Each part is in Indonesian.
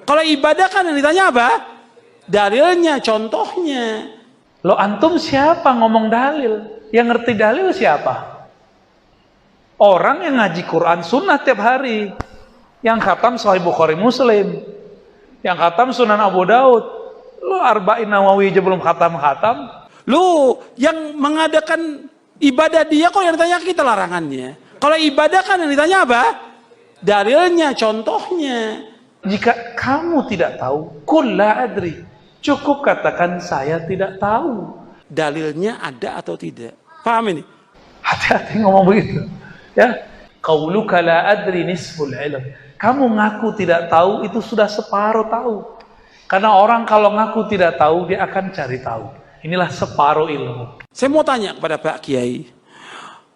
Kalau ibadah kan yang ditanya apa? Dalilnya, contohnya. Lo antum siapa ngomong dalil? Yang ngerti dalil siapa? Orang yang ngaji Quran sunnah tiap hari, yang khatam Sahih Bukhari Muslim, yang khatam Sunan Abu Daud. Lo Arba'in Nawawi aja belum khatam-khatam. Lu yang mengadakan ibadah dia kok yang ditanya kita larangannya. Kalau ibadah kan yang ditanya apa? Dalilnya, contohnya. Jika kamu tidak tahu, qul la adri. Cukup katakan saya tidak tahu. Dalilnya ada atau tidak? Paham ini? Hati-hati ngomong begitu. Ya, qauluka la adri nisful ilm. Kamu ngaku tidak tahu itu sudah separuh tahu. Karena orang kalau ngaku tidak tahu dia akan cari tahu. Inilah separuh ilmu. Saya mau tanya kepada Pak Kiai.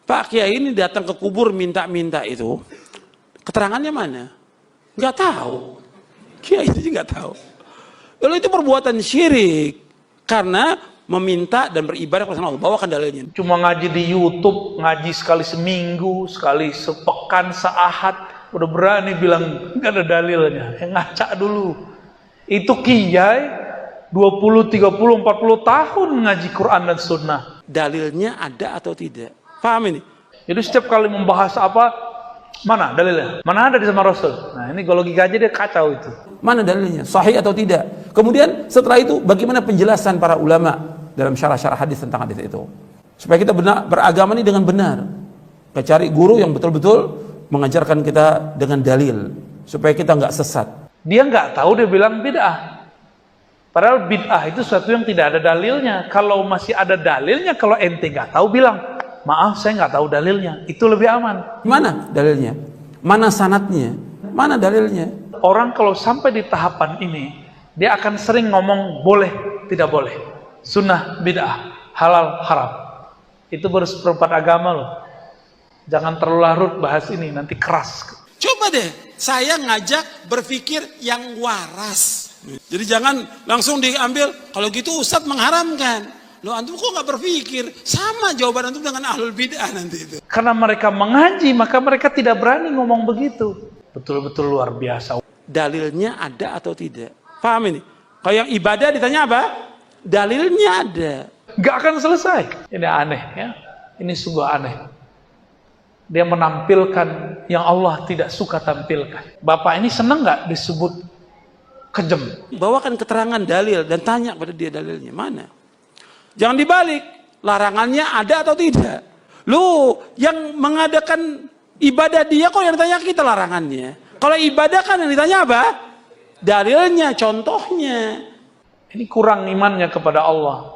Pak Kiai ini datang ke kubur minta-minta itu. Keterangannya mana? Nggak tahu. Kiai itu nggak tahu. Lalu itu perbuatan syirik. Karena meminta dan beribadah kepada Allah. Bawakan dalilnya. Cuma ngaji di YouTube, ngaji sekali seminggu, sekali sepekan, seahad, udah berani bilang nggak ada dalilnya. Ngaca dulu. Itu kiai 20, 30, 40 tahun ngaji Quran dan Sunnah. Dalilnya ada atau tidak? Paham ini? Jadi setiap kali membahas apa, mana dalilnya? Mana ada di sama Rasul? Nah ini kalau logika aja dia kacau itu. Mana dalilnya? Sahih atau tidak? Kemudian setelah itu bagaimana penjelasan para ulama dalam syarah-syarah hadis tentang hadis itu? Supaya kita beragama ini dengan benar. Kita cari guru yang betul-betul mengajarkan kita dengan dalil. Supaya kita nggak sesat. Dia nggak tahu, dia bilang bid'ah. Padahal bid'ah itu sesuatu yang tidak ada dalilnya. Kalau masih ada dalilnya, kalau ente nggak tahu bilang, maaf saya nggak tahu dalilnya. Itu lebih aman. Mana dalilnya? Mana sanadnya? Mana dalilnya? Orang kalau sampai di tahapan ini, dia akan sering ngomong boleh, tidak boleh. Sunnah, bid'ah, halal, haram. Itu baru seperempat agama loh. Jangan terlalu larut bahas ini, nanti keras. Coba deh, saya ngajak berpikir yang waras. Jadi jangan langsung diambil, kalau gitu Ustadz mengharamkan. Loh antum kok nggak berpikir? Sama jawaban antum dengan ahlul bid'ah nanti itu. Karena mereka mengaji, maka mereka tidak berani ngomong begitu. Betul-betul luar biasa. Dalilnya ada atau tidak? Paham ini? Kalau yang ibadah ditanya apa? Dalilnya ada. Gak akan selesai. Ini aneh ya. Ini sungguh aneh. Dia menampilkan yang Allah tidak suka tampilkan. Bapak ini senang gak disebut kejem? Bawakan keterangan dalil dan tanya pada dia dalilnya. Mana? Jangan dibalik. Larangannya ada atau tidak? Lu yang mengadakan ibadah dia kok yang ditanya kita larangannya? Kalau ibadah kan yang ditanya apa? Dalilnya, contohnya. Ini kurang imannya kepada Allah,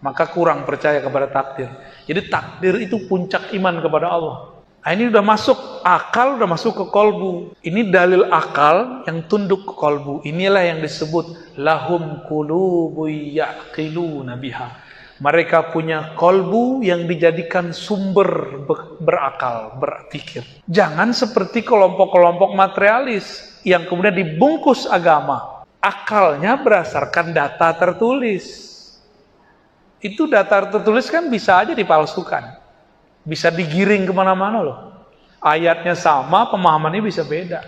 maka kurang percaya kepada takdir. Jadi takdir itu puncak iman kepada Allah. Nah, ini udah masuk akal, udah masuk ke kolbu. Ini dalil akal yang tunduk ke kolbu. Inilah yang disebut lahum qulubu ya'qiluna biha. Mereka punya kolbu yang dijadikan sumber berakal, berpikir. Jangan seperti kelompok-kelompok materialis yang kemudian dibungkus agama. Akalnya berdasarkan data tertulis. Itu data tertulis kan bisa aja dipalsukan. Bisa digiring kemana-mana loh. Ayatnya sama, pemahamannya bisa beda.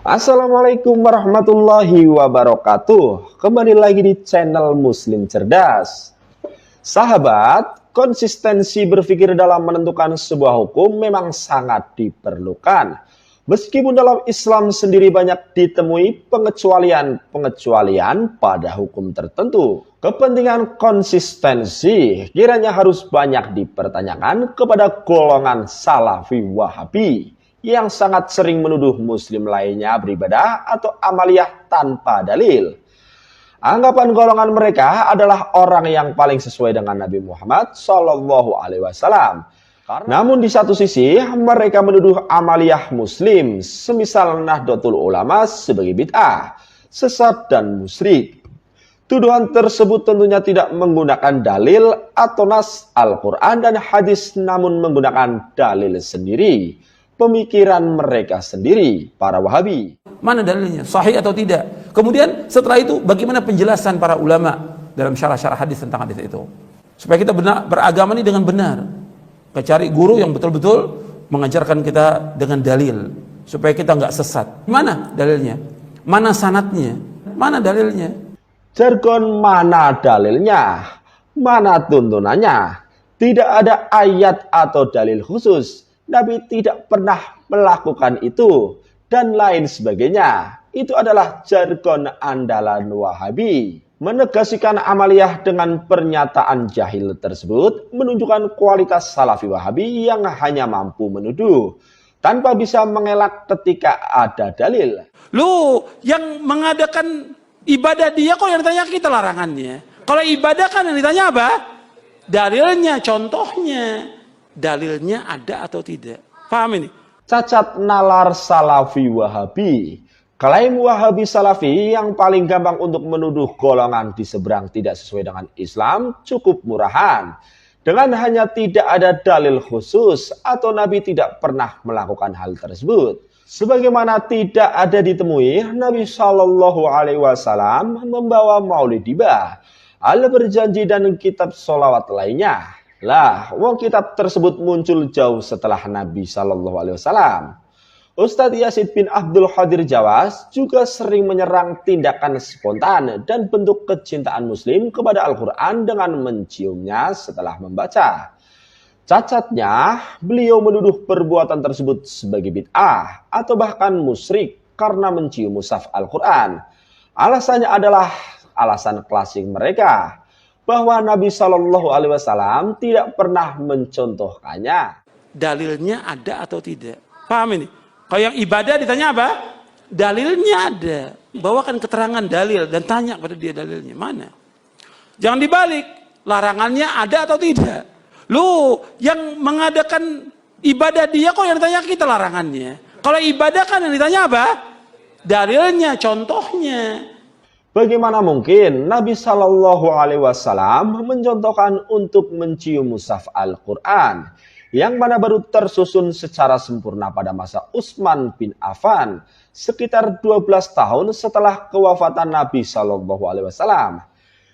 Assalamualaikum warahmatullahi wabarakatuh. Kembali lagi di channel Muslim Cerdas. Sahabat, konsistensi berpikir dalam menentukan sebuah hukum memang sangat diperlukan. Meskipun dalam Islam sendiri banyak ditemui pengecualian pada hukum tertentu, kepentingan konsistensi kiranya harus banyak dipertanyakan kepada golongan Salafi Wahabi yang sangat sering menuduh muslim lainnya beribadah atau amaliyah tanpa dalil. Anggapan golongan mereka adalah orang yang paling sesuai dengan Nabi Muhammad SAW. Namun di satu sisi mereka menuduh amaliyah muslim semisal Nahdlatul Ulama sebagai bid'ah, sesat dan musyrik. Tuduhan tersebut tentunya tidak menggunakan dalil atau nas Al-Quran dan hadis, namun menggunakan dalil sendiri, pemikiran mereka sendiri, para Wahabi. Mana dalilnya? Sahih atau tidak? Kemudian setelah itu bagaimana penjelasan para ulama dalam syarah-syarah hadis tentang hadis itu. Supaya kita beragama ini dengan benar. Kita cari guru yang betul-betul mengajarkan kita dengan dalil. Supaya kita nggak sesat. Mana dalilnya? Mana sanadnya? Mana dalilnya? Jargon mana dalilnya? Mana tuntunannya? Tidak ada ayat atau dalil khusus. Nabi tidak pernah melakukan itu. Dan lain sebagainya. Itu adalah jargon andalan Wahabi. Menegasikan amaliyah dengan pernyataan jahil tersebut menunjukkan kualitas Salafi Wahabi yang hanya mampu menuduh tanpa bisa mengelak ketika ada dalil. Lu yang mengadakan ibadah dia kok yang ditanya kita larangannya. Kalau ibadah kan yang ditanya apa? Dalilnya, contohnya. Dalilnya ada atau tidak. Paham ini? Cacat nalar Salafi Wahabi. Klaim Wahabi Salafi yang paling gampang untuk menuduh golongan di seberang tidak sesuai dengan Islam cukup murahan. Dengan hanya tidak ada dalil khusus atau Nabi tidak pernah melakukan hal tersebut. Sebagaimana tidak ada ditemui Nabi Shallallahu Alaihi Wasallam membawa maulidibah, al-berjanji dan kitab sholawat lainnya. Lah, wong kitab tersebut muncul jauh setelah Nabi Shallallahu Alaihi Wasallam. Ustadz Yazid bin Abdul Qadir Jawas juga sering menyerang tindakan spontan dan bentuk kecintaan Muslim kepada Al-Quran dengan menciumnya setelah membaca. Cacatnya, beliau menuduh perbuatan tersebut sebagai bid'ah atau bahkan musyrik karena mencium mushaf Al-Quran. Alasannya adalah alasan klasik mereka, bahwa Nabi Shallallahu Alaihi Wasallam tidak pernah mencontohkannya. Dalilnya ada atau tidak? Paham ini? Kalau yang ibadah ditanya apa? Dalilnya ada. Bawakan keterangan dalil dan tanya pada dia dalilnya mana. Jangan dibalik. Larangannya ada atau tidak? Lu yang mengadakan ibadah dia kok yang ditanya kita larangannya. Kalau ibadah kan yang ditanya apa? Dalilnya, contohnya. Bagaimana mungkin Nabi Shallallahu Alaihi Wasallam mencontohkan untuk mencium mushaf Al-Quran yang mana baru tersusun secara sempurna pada masa Utsman bin Affan sekitar 12 tahun setelah kewafatan Nabi Shallallahu Alaihi Wasallam.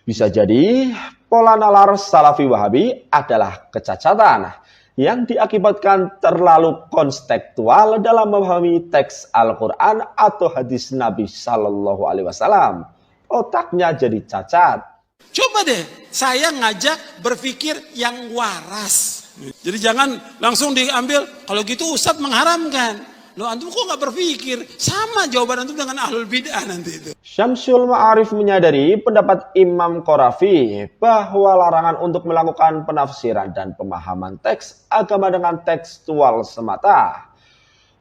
Bisa jadi pola nalar Salafi Wahabi adalah kecacatan yang diakibatkan terlalu konstekstual dalam memahami teks Al-Quran atau hadis Nabi Shallallahu Alaihi Wasallam. Otaknya jadi cacat. Coba deh, saya ngajak berpikir yang waras. Jadi jangan langsung diambil, kalau gitu Ustadz mengharamkan. Loh antum kok nggak berpikir? Sama jawaban antum dengan ahlul bid'ah nanti itu. Syamsul Ma'arif menyadari pendapat Imam Qarafi bahwa larangan untuk melakukan penafsiran dan pemahaman teks agama dengan tekstual semata.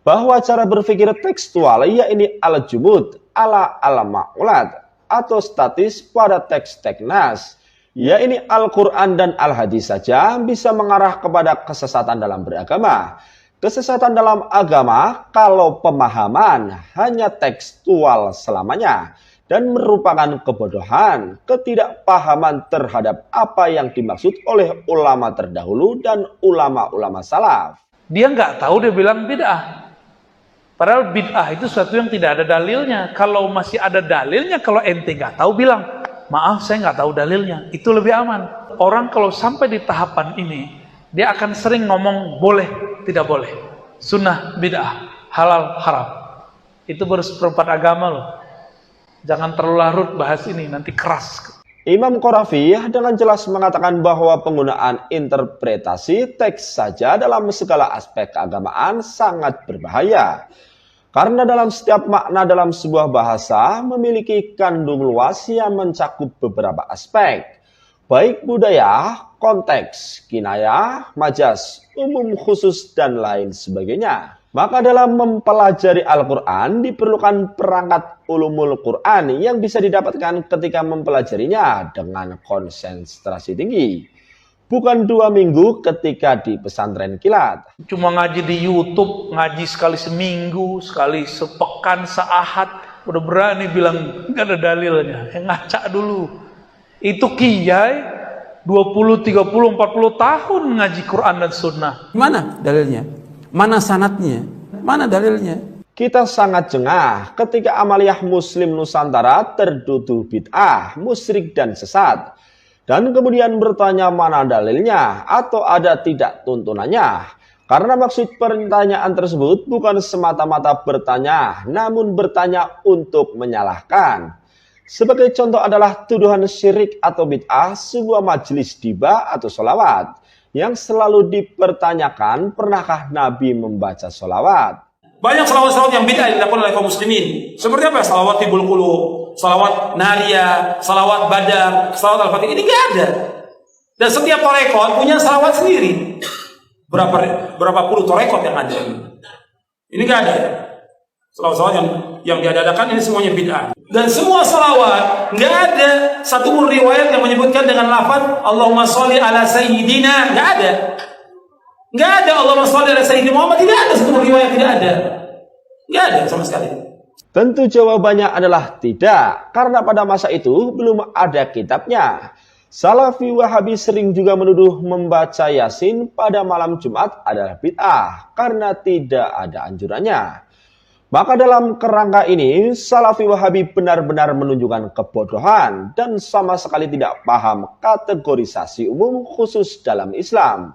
Bahwa cara berpikir tekstual yakni al-jumud ala al-ma'ulat atau statis pada teks teknas, yakni Al-Quran dan Al-Hadis saja bisa mengarah kepada kesesatan dalam beragama. Kesesatan dalam agama kalau pemahaman hanya tekstual selamanya dan merupakan kebodohan, ketidakpahaman terhadap apa yang dimaksud oleh ulama terdahulu dan ulama-ulama salaf. Dia nggak tahu, dia bilang bid'ah. Padahal bid'ah itu sesuatu yang tidak ada dalilnya. Kalau masih ada dalilnya, kalau ente nggak tahu bilang, maaf saya nggak tahu dalilnya. Itu lebih aman. Orang kalau sampai di tahapan ini, dia akan sering ngomong boleh, tidak boleh. Sunnah, bid'ah, halal, haram. Itu baru seperempat agama loh. Jangan terlalu larut bahas ini, nanti keras. Imam Qarafi dengan jelas mengatakan bahwa penggunaan interpretasi teks saja dalam segala aspek keagamaan sangat berbahaya. Karena dalam setiap makna dalam sebuah bahasa memiliki kandung luas yang mencakup beberapa aspek. Baik budaya, konteks, kinayah, majas, umum khusus, dan lain sebagainya. Maka dalam mempelajari Al-Quran diperlukan perangkat ulumul Quran yang bisa didapatkan ketika mempelajarinya dengan konsentrasi tinggi. Bukan 2 minggu ketika di pesantren kilat. Cuma ngaji di YouTube, ngaji sekali seminggu, sekali sepekan, seahad, udah berani bilang nggak ada dalilnya. Ngaca dulu. Itu kiai 20, 30, 40 tahun ngaji Quran dan Sunnah. Mana dalilnya? Mana sanatnya? Mana dalilnya? Kita sangat jengah ketika amaliyah Muslim Nusantara tertuduh bid'ah, musyrik dan sesat. Dan kemudian bertanya mana dalilnya atau ada tidak tuntunannya. Karena maksud pertanyaan tersebut bukan semata-mata bertanya, namun bertanya untuk menyalahkan. Sebagai contoh adalah tuduhan syirik atau bid'ah sebuah majelis diba atau sholawat. Yang selalu dipertanyakan, pernahkah Nabi membaca sholawat? Banyak salawat-salawat yang bid'ah yang dilakukan oleh kaum muslimin. Seperti apa? Salawat Tibul Qulub, salawat Naria, salawat Badar, salawat Al-Fatih. Ini nggak ada. Dan setiap torekot punya salawat sendiri. Berapa puluh torekot yang ada. Ini nggak ada. Salawat-salawat yang diadakan ini semuanya bid'ah. Dan semua salawat nggak ada satu pun riwayat yang menyebutkan dengan lafaz Allahumma sholli ala sayyidina. Nggak ada. Nggak ada Allahumma sholli ala sayyidina Muhammad. Tidak ada satu riwayat, tidak ada. Nggak ada sama sekali. Tentu jawabannya adalah tidak, karena pada masa itu belum ada kitabnya. Salafi Wahabi sering juga menuduh membaca Yasin pada malam Jumat adalah bid'ah, karena tidak ada anjurannya. Maka dalam kerangka ini, Salafi Wahabi benar-benar menunjukkan kebodohan dan sama sekali tidak paham kategorisasi umum khusus dalam Islam.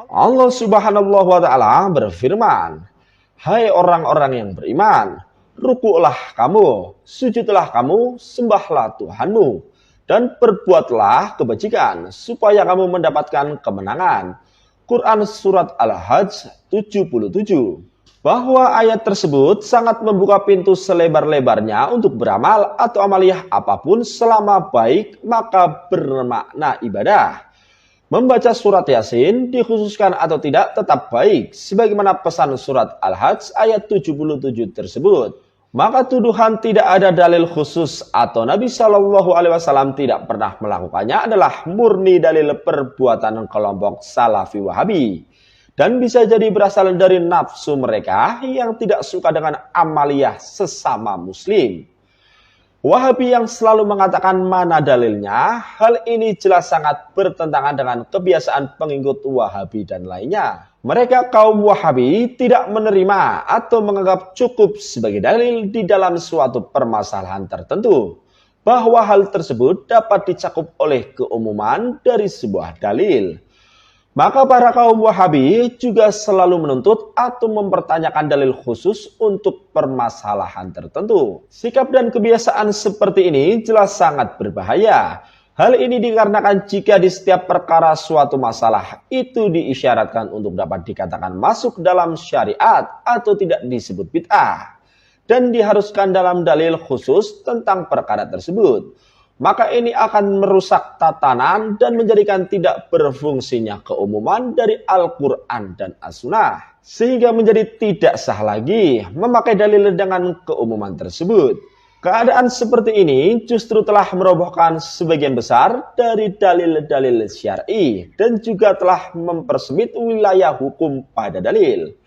Allah Subhanahu wa Ta'ala berfirman, "Hai orang-orang yang beriman, rukuklah kamu, sujudlah kamu, sembahlah Tuhanmu, dan perbuatlah kebajikan supaya kamu mendapatkan kemenangan." Quran Surat Al-Hajj 77. Bahwa ayat tersebut sangat membuka pintu selebar-lebarnya untuk beramal atau amaliyah apapun selama baik maka bermakna ibadah. Membaca surat Yasin dikhususkan atau tidak tetap baik, sebagaimana pesan surat Al-Hajj ayat 77 tersebut. Maka tuduhan tidak ada dalil khusus atau Nabi Shallallahu Alaihi Wasallam tidak pernah melakukannya adalah murni dalil perbuatan kelompok Salafi Wahabi. Dan bisa jadi berasal dari nafsu mereka yang tidak suka dengan amaliyah sesama muslim. Wahabi yang selalu mengatakan mana dalilnya, hal ini jelas sangat bertentangan dengan kebiasaan pengikut Wahabi dan lainnya. Mereka kaum Wahabi tidak menerima atau menganggap cukup sebagai dalil di dalam suatu permasalahan tertentu, bahwa hal tersebut dapat dicakup oleh keumuman dari sebuah dalil. Maka para kaum Wahabi juga selalu menuntut atau mempertanyakan dalil khusus untuk permasalahan tertentu. Sikap dan kebiasaan seperti ini jelas sangat berbahaya. Hal ini dikarenakan jika di setiap perkara suatu masalah itu diisyaratkan untuk dapat dikatakan masuk dalam syariat atau tidak disebut bid'ah, dan diharuskan dalam dalil khusus tentang perkara tersebut, maka ini akan merusak tatanan dan menjadikan tidak berfungsinya keumuman dari Al-Quran dan As-Sunnah. Sehingga menjadi tidak sah lagi memakai dalil dengan keumuman tersebut. Keadaan seperti ini justru telah merobohkan sebagian besar dari dalil-dalil syar'i dan juga telah mempersempit wilayah hukum pada dalil.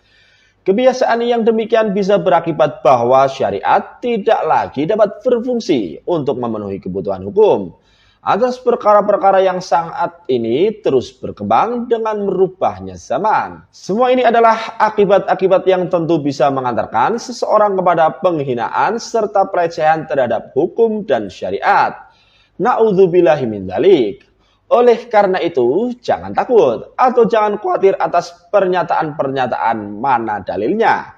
Kebiasaan yang demikian bisa berakibat bahwa syariat tidak lagi dapat berfungsi untuk memenuhi kebutuhan hukum. Atas perkara-perkara yang sangat ini terus berkembang dengan merubahnya zaman. Semua ini adalah akibat-akibat yang tentu bisa mengantarkan seseorang kepada penghinaan serta pelecehan terhadap hukum dan syariat. Na'udzubillahi min dzalik. Oleh karena itu, jangan takut atau jangan khawatir atas pernyataan-pernyataan mana dalilnya.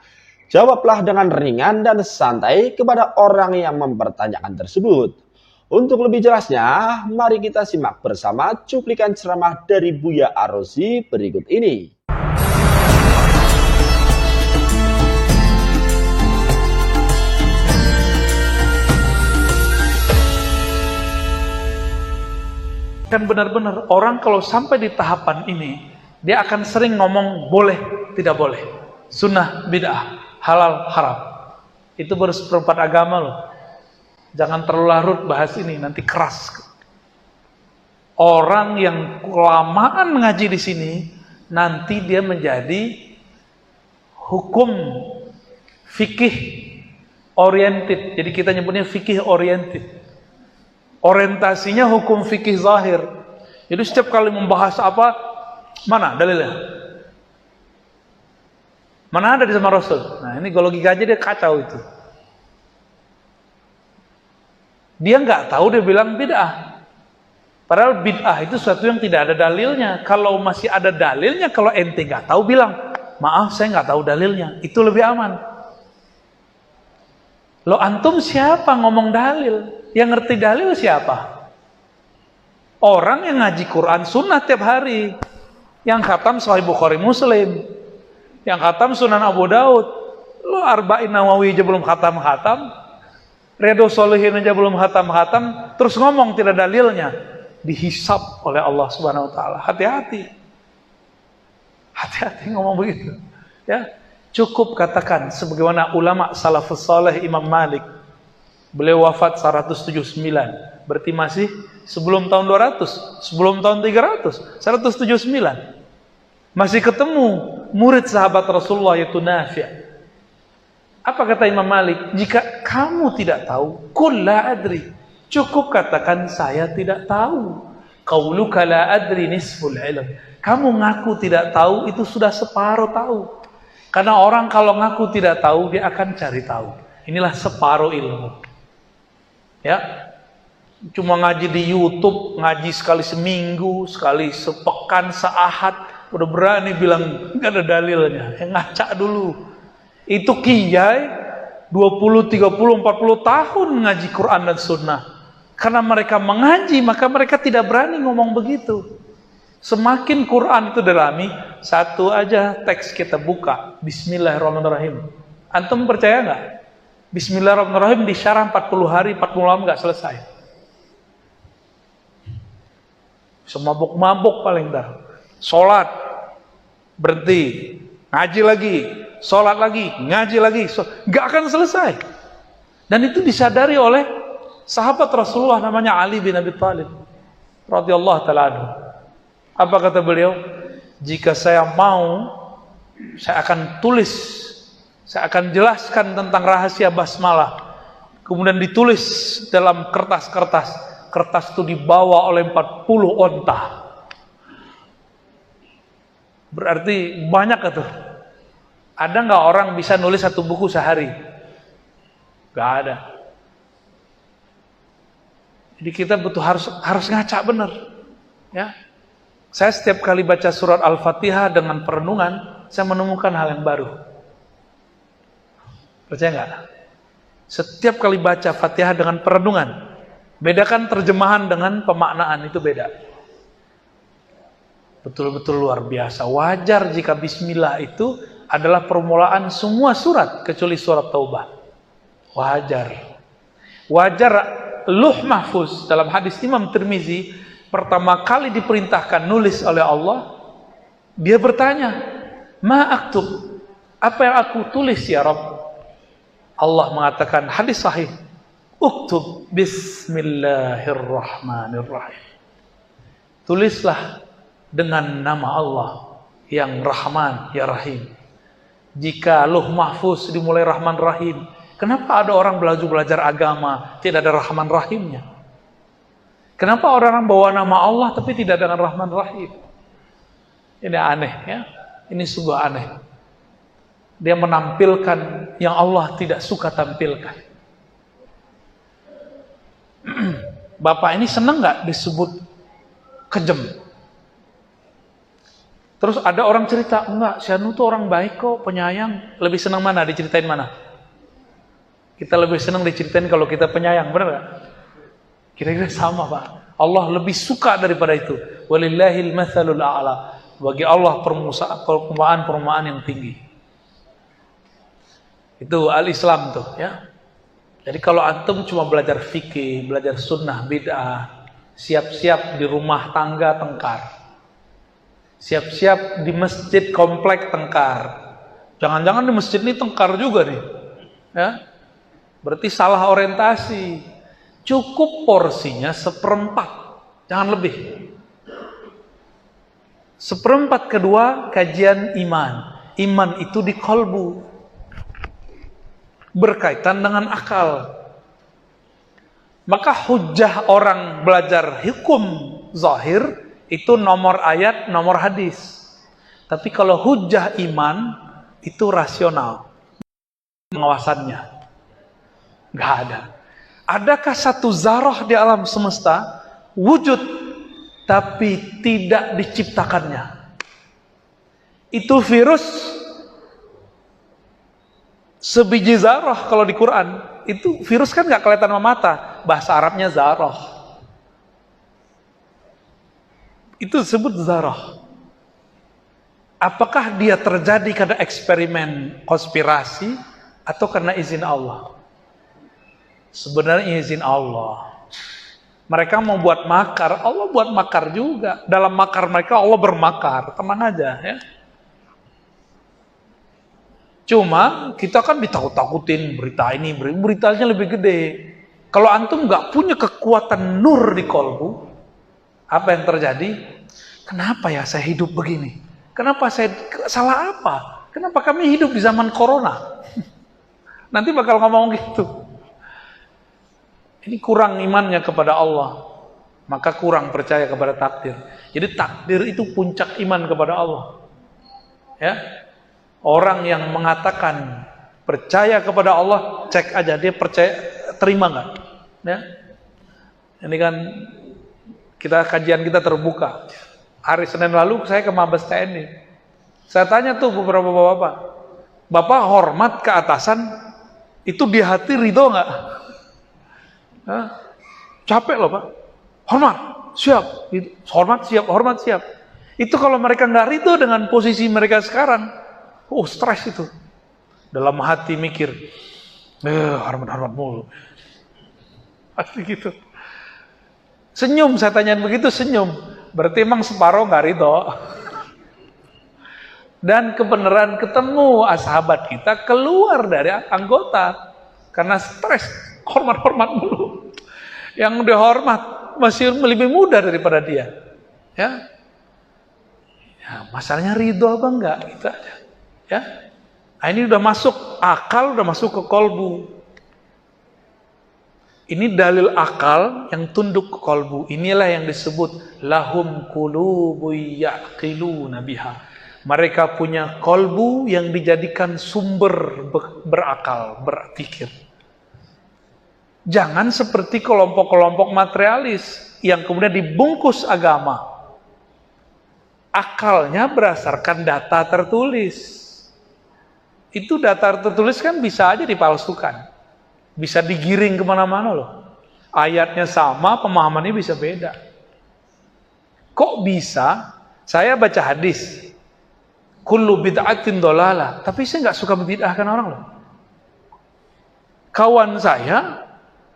Jawablah dengan ringan dan santai kepada orang yang mempertanyakan tersebut. Untuk lebih jelasnya, mari kita simak bersama cuplikan ceramah dari Buya Ar-Razi berikut ini. Kan benar-benar orang kalau sampai di tahapan ini, dia akan sering ngomong boleh, tidak boleh, sunnah, bid'ah, halal, haram. Itu baru seperempat agama loh. Jangan terlalu larut bahas ini, nanti keras. Orang yang kelamaan mengaji di sini, nanti dia menjadi hukum fikih oriented. Jadi kita nyebutnya fikih oriented. Orientasinya hukum fikih zahir. Jadi setiap kali membahas apa, mana dalilnya? Mana ada di zaman Rasul? Nah ini logika aja dia kacau itu. Dia nggak tahu, dia bilang bid'ah. Padahal bid'ah itu sesuatu yang tidak ada dalilnya. Kalau masih ada dalilnya, kalau ente nggak tahu bilang, maaf saya nggak tahu dalilnya. Itu lebih aman. Lo antum siapa ngomong dalil? Yang ngerti dalil siapa? Orang yang ngaji Quran Sunnah tiap hari, yang khatam Sahih Bukhari Muslim, yang khatam Sunan Abu Daud. Lo Arba'in Nawawi aja belum khatam-khatam, Riyadhus Shalihin aja belum khatam-khatam, terus ngomong tidak dalilnya, dihisab oleh Allah Subhanahu wa taala. Hati-hati. Hati-hati ngomong begitu. Ya, cukup katakan sebagaimana ulama salafus saleh Imam Malik. Beliau wafat 179. Berarti masih sebelum tahun 200, sebelum tahun 300, 179. Masih ketemu murid sahabat Rasulullah yaitu Nafi'. Apa kata Imam Malik? Jika kamu tidak tahu, qul la adri. Cukup katakan saya tidak tahu. Qauluka la adri nisful ilm. Kamu ngaku tidak tahu itu sudah separuh tahu. Karena orang kalau ngaku tidak tahu dia akan cari tahu. Inilah separuh ilmu. Ya. Cuma ngaji di YouTube, ngaji sekali seminggu, sekali sepekan, seahad, udah berani bilang nggak ada dalilnya. Ngaca dulu. Itu kiai 20, 30, 40 tahun ngaji Quran dan Sunnah. Karena mereka mengaji, maka mereka tidak berani ngomong begitu. Semakin Quran itu dalami, satu aja teks kita buka, Bismillahirrahmanirrahim. Antum percaya nggak? Bismillahirrahmanirrahim disyarah 40 hari, 40 malam nggak selesai. Semabuk-mabuk paling dah. Sholat berhenti, ngaji lagi, sholat lagi, ngaji lagi, nggak akan selesai. Dan itu disadari oleh sahabat Rasulullah namanya Ali bin Abi Thalib radhiyallahu taala anhu. Apa kata beliau? Jika saya mau, saya akan tulis, saya akan jelaskan tentang rahasia basmalah. Kemudian ditulis dalam kertas-kertas. Kertas itu dibawa oleh 40 onta. Berarti banyak itu. Ada nggak orang bisa nulis satu buku sehari? Nggak ada. Jadi kita butuh harus ngaca benar. Ya. Saya setiap kali baca surat Al-Fatihah dengan perenungan, saya menemukan hal yang baru. Percaya nggak? Setiap kali baca Fatihah dengan perenungan, bedakan terjemahan dengan pemaknaan, itu beda. Betul-betul luar biasa. Wajar jika bismillah itu adalah permulaan semua surat kecuali surat Taubah. Wajar. Wajar. Luh Mahfuz dalam hadis Imam Tirmizi pertama kali diperintahkan nulis oleh Allah, dia bertanya, "Ma aktub?" Apa yang aku tulis ya Rabb? Allah mengatakan, hadis sahih, "Uktub bismillahirrahmanirrahim." Tulislah dengan nama Allah yang Rahman, ya Rahim. Jika Luh Mahfuz dimulai Rahman Rahim, kenapa ada orang belajar agama tidak ada Rahman Rahimnya? Kenapa orang bawa nama Allah tapi tidak dengan Rahman Rahim? Ini aneh ya. Ini sungguh aneh. Dia menampilkan yang Allah tidak suka tampilkan. Bapak ini senang nggak disebut kejem? Terus ada orang cerita, enggak, si Anu tuh orang baik kok, penyayang. Lebih senang mana? Diceritain mana? Kita lebih senang diceritain kalau kita penyayang, benar nggak? Kira-kira sama Pak. Allah lebih suka daripada itu. Walillahil matsalul a'la. Bagi Allah perumpamaan yang tinggi. Itu al-Islam tuh ya. Jadi kalau antum cuma belajar fikih, belajar sunnah, bid'ah, siap-siap di rumah tangga tengkar. Siap-siap di masjid komplek tengkar. Jangan-jangan di masjid ini tengkar juga nih. Ya. Berarti salah orientasi. Cukup porsinya 1/4, jangan lebih. 1/4 kedua kajian iman. Iman itu di qalbu, berkaitan dengan akal. Maka hujjah orang belajar hukum zahir itu nomor ayat, nomor hadis. Tapi kalau hujjah iman itu rasional pengawasannya? Nggak ada. Adakah satu zarah di alam semesta wujud tapi tidak diciptakannya? Itu virus sebiji zarah. Kalau di Quran itu virus kan nggak kelihatan sama mata, bahasa Arabnya zarah. Itu disebut zarah. Apakah dia terjadi karena eksperimen konspirasi atau karena izin Allah? Sebenarnya izin Allah. Mereka mau buat makar, Allah buat makar juga. Dalam makar mereka Allah bermakar. Tenang aja ya. Cuma kita kan ditakut-takutin berita ini, beritanya lebih gede. Kalau antum nggak punya kekuatan nur di kolbu, apa yang terjadi? Kenapa ya saya hidup begini? Kenapa saya salah apa? Kenapa kami hidup di zaman corona? Nanti bakal ngomong gitu. Ini kurang imannya kepada Allah, maka kurang percaya kepada takdir. Jadi takdir itu puncak iman kepada Allah. Ya, orang yang mengatakan percaya kepada Allah, cek aja dia percaya, terima nggak? Ya, ini kan kajian kita terbuka. Hari Senin lalu saya ke Mabes TNI. Saya tanya tuh beberapa bapak, bapak hormat ke atasan, itu di hati ridho nggak? Capek loh Pak, hormat, siap, hormat siap. Itu kalau mereka nggak ridho dengan posisi mereka sekarang, stres itu. Dalam hati mikir, hormat mulu. Pasti gitu. Senyum, saya tanyain begitu senyum. Berarti emang separuh nggak ridho. Dan kebenaran ketemu sahabat kita keluar dari anggota karena stres, hormat mulu. Yang dihormat masih lebih muda daripada dia. Ya, masalahnya ridho apa enggak, gitu aja. Ya, ini udah masuk akal, udah masuk ke kolbu. Ini dalil akal yang tunduk ke kolbu. Inilah yang disebut lahum qulubu ya'qiluna biha. Mereka punya kolbu yang dijadikan sumber berakal, berpikir. Jangan seperti kelompok-kelompok materialis yang kemudian dibungkus agama. Akalnya berdasarkan data tertulis. Itu data tertulis kan bisa aja dipalsukan. Bisa digiring kemana-mana loh. Ayatnya sama, pemahamannya bisa beda. Kok bisa? Saya baca hadis. Kullu bid'atin dolalah. Tapi saya nggak suka membid'ahkan orang loh. Kawan saya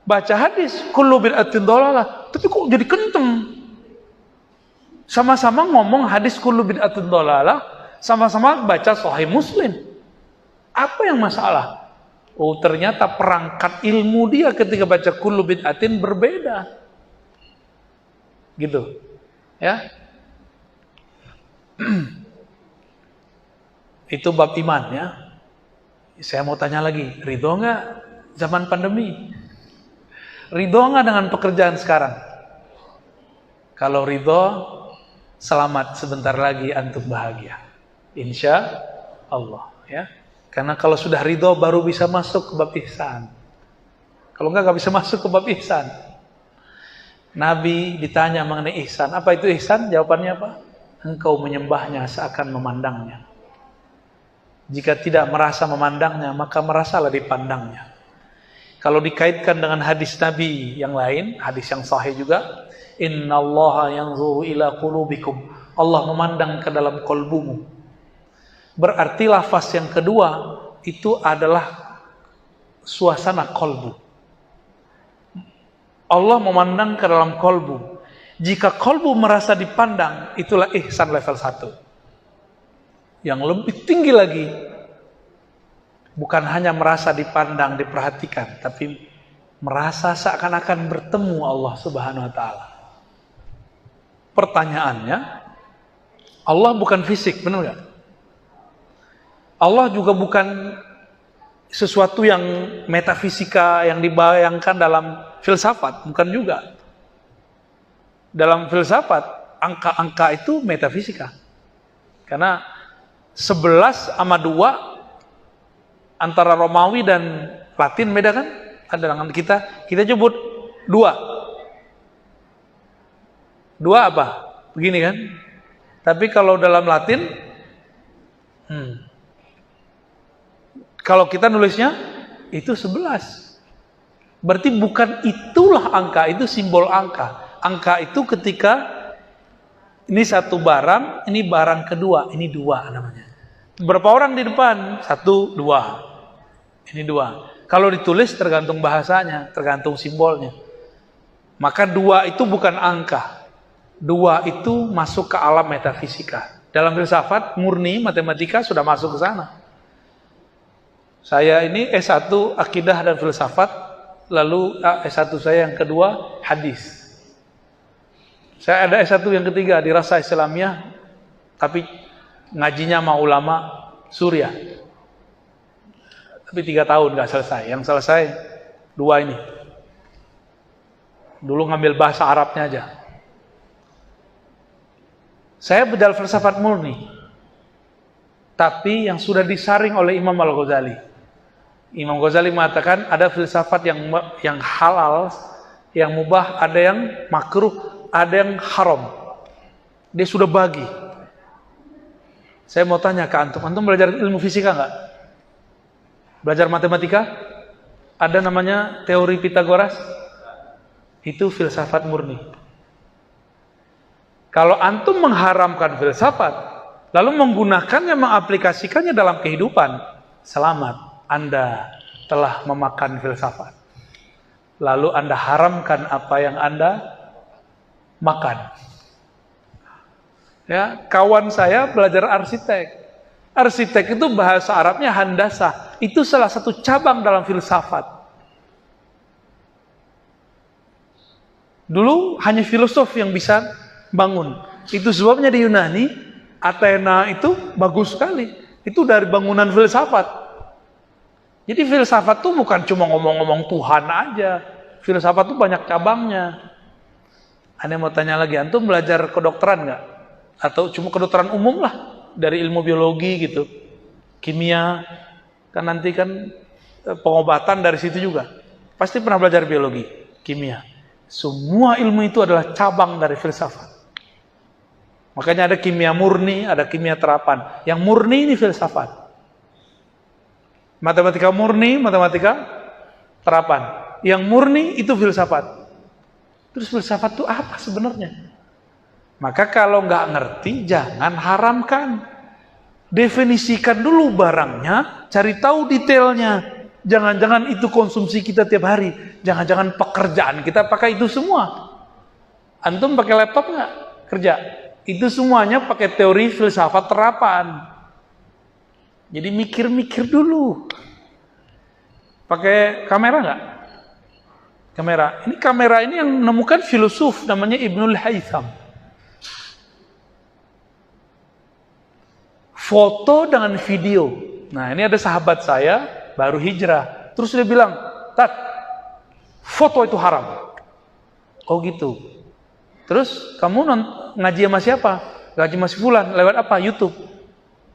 baca hadis, kullu bid'atin dolalah. Tapi kok jadi kenceng? Sama-sama ngomong hadis kullu bid'atin dolalah, sama-sama baca Sahih Muslim. Apa yang masalah? Oh, ternyata perangkat ilmu dia ketika baca kullu bid'atin berbeda. Gitu. Ya. Itu bab iman ya. Saya mau tanya lagi, ridho nggak zaman pandemi? Ridho nggak dengan pekerjaan sekarang? Kalau ridho, selamat, sebentar lagi antum bahagia. Insya Allah ya. Karena kalau sudah ridho baru bisa masuk ke bab ihsan. Kalau nggak bisa masuk ke bab ihsan. Nabi ditanya mengenai ihsan. Apa itu ihsan? Jawabannya apa? Engkau menyembahnya seakan memandangnya. Jika tidak merasa memandangnya, maka merasalah dipandangnya. Kalau dikaitkan dengan hadis Nabi yang lain, hadis yang sahih juga, innallaha yanzuru ila qulubikum. Allah memandang ke dalam kolbumu. Berarti lafaz yang kedua itu adalah suasana kolbu. Allah memandang ke dalam kolbu. Jika kolbu merasa dipandang, itulah ihsan level 1. Yang lebih tinggi lagi, bukan hanya merasa dipandang, diperhatikan, tapi merasa seakan-akan bertemu Allah Subhanahu wa Ta'ala. Pertanyaannya, Allah bukan fisik, benar nggak? Allah juga bukan sesuatu yang metafisika yang dibayangkan dalam filsafat, bukan juga. Dalam filsafat, angka-angka itu metafisika. Karena 11 sama 2 Antara Romawi dan Latin beda kan? Ada dengan kita nyebut dua. Dua apa? Begini kan? Tapi kalau dalam Latin, kalau kita nulisnya itu 11. Berarti bukan itulah angka, itu simbol angka. Angka itu ketika ini satu barang, ini barang kedua, ini 2 namanya. Berapa orang di depan? 1, 2. Ini 2. Kalau ditulis tergantung bahasanya, tergantung simbolnya. Maka 2 itu bukan angka. 2 itu masuk ke alam metafisika. Dalam filsafat murni, matematika sudah masuk ke sana. Saya ini S1 akidah dan filsafat, lalu S1 saya yang kedua hadis. Saya ada S1 yang ketiga di Rasa Islamiyah, tapi ngajinya sama ulama Suriah. Tapi 3 tahun nggak selesai. Yang selesai 2 ini. Dulu ngambil bahasa Arabnya aja. Saya belajar filsafat murni. Tapi yang sudah disaring oleh Imam Al-Ghazali. Imam Ghazali mengatakan ada filsafat yang halal, yang mubah, ada yang makruh, ada yang haram. Dia sudah bagi. Saya mau tanya ke antum belajar ilmu fisika nggak? Belajar matematika? Ada namanya teori Pitagoras? Itu filsafat murni. Kalau antum mengharamkan filsafat, lalu menggunakannya, mengaplikasikannya dalam kehidupan, selamat, Anda telah memakan filsafat. Lalu Anda haramkan apa yang Anda makan. Ya, kawan saya belajar arsitek. Arsitek itu bahasa Arabnya handasah. Itu salah satu cabang dalam filsafat. Dulu hanya filosof yang bisa bangun. Itu sebabnya di Yunani, Athena itu bagus sekali. Itu dari bangunan filsafat. Jadi filsafat itu bukan cuma ngomong-ngomong Tuhan aja. Filsafat itu banyak cabangnya. Anda mau tanya lagi, antum belajar kedokteran nggak? Atau cuma kedokteran umum lah, dari ilmu biologi gitu, kimia, kan nanti kan pengobatan dari situ juga. Pasti pernah belajar biologi, kimia. Semua ilmu itu adalah cabang dari filsafat. Makanya ada kimia murni, ada kimia terapan. Yang murni ini filsafat. Matematika murni, matematika terapan. Yang murni itu filsafat. Terus filsafat itu apa sebenarnya? Maka kalau nggak ngerti, jangan haramkan. Definisikan dulu barangnya, cari tahu detailnya. Jangan-jangan itu konsumsi kita tiap hari. Jangan-jangan pekerjaan kita pakai itu semua. Antum pakai laptop nggak kerja? Itu semuanya pakai teori filsafat terapan. Jadi mikir-mikir dulu. Pakai kamera nggak? Kamera. Ini kamera ini yang menemukan filosof namanya Ibnul Haytham. Foto dengan video. Nah, ini ada sahabat saya baru hijrah. Terus dia bilang, "Tat, foto itu haram." Oh gitu. Terus kamu ngaji sama siapa? Ngaji sama si fulan. Lewat apa? YouTube.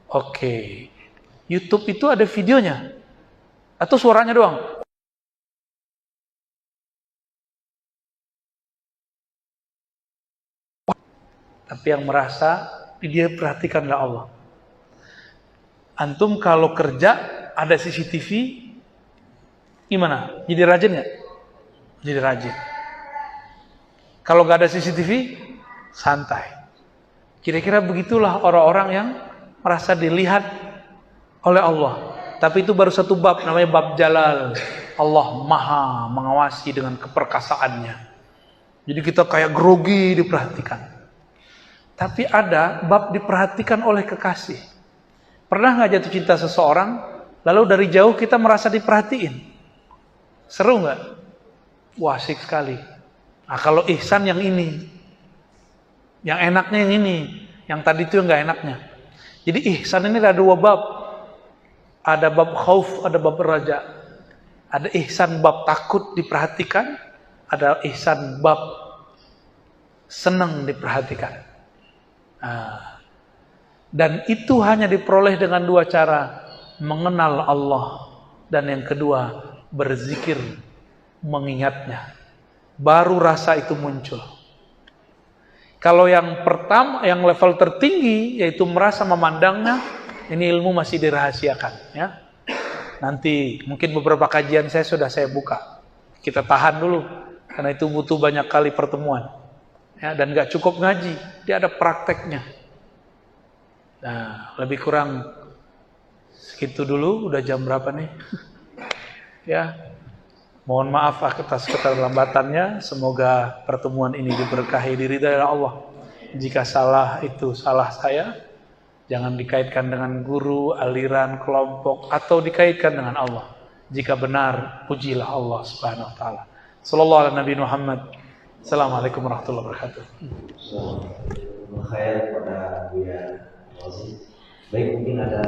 Oke. YouTube itu ada videonya atau suaranya doang? Tapi yang merasa dia perhatikanlah Allah. Antum kalau kerja ada CCTV, gimana? Jadi rajin nggak? Jadi rajin. Kalau nggak ada CCTV, santai. Kira-kira begitulah orang-orang yang merasa dilihat oleh Allah. Tapi itu baru satu bab, namanya bab jalal. Allah maha mengawasi dengan keperkasaannya. Jadi kita kayak grogi diperhatikan. Tapi ada bab diperhatikan oleh kekasih. Pernah nggak jatuh cinta seseorang, lalu dari jauh kita merasa diperhatiin? Seru nggak? Wah, asik sekali. Nah, kalau ihsan yang ini, yang enaknya yang ini, yang tadi itu yang nggak enaknya. Jadi ihsan ini ada 2 bab. Ada bab khauf, ada bab raja. Ada ihsan bab takut diperhatikan, ada ihsan bab senang diperhatikan. Nah, dan itu hanya diperoleh dengan 2 cara. Mengenal Allah dan yang kedua berzikir mengingatnya. Baru rasa itu muncul. Kalau yang pertama, yang level tertinggi, yaitu merasa memandangnya, ini ilmu masih dirahasiakan, ya. Nanti mungkin beberapa kajian saya buka. Kita tahan dulu, karena itu butuh banyak kali pertemuan, ya, dan gak cukup ngaji, dia ada prakteknya. Nah, lebih kurang segitu dulu. Udah jam berapa nih? Ya, mohon maaf atas keterlambatannya. Semoga pertemuan ini diberkahi diridhai Allah. Jika salah itu salah saya, jangan dikaitkan dengan guru, aliran, kelompok, atau dikaitkan dengan Allah. Jika benar, pujilah Allah Subhanahu wa taala. Sallallahu ala Nabi Muhammad. Assalamualaikum warahmatullahi wabarakatuh. Khair pada Buya Rozi. Baik, mungkin ada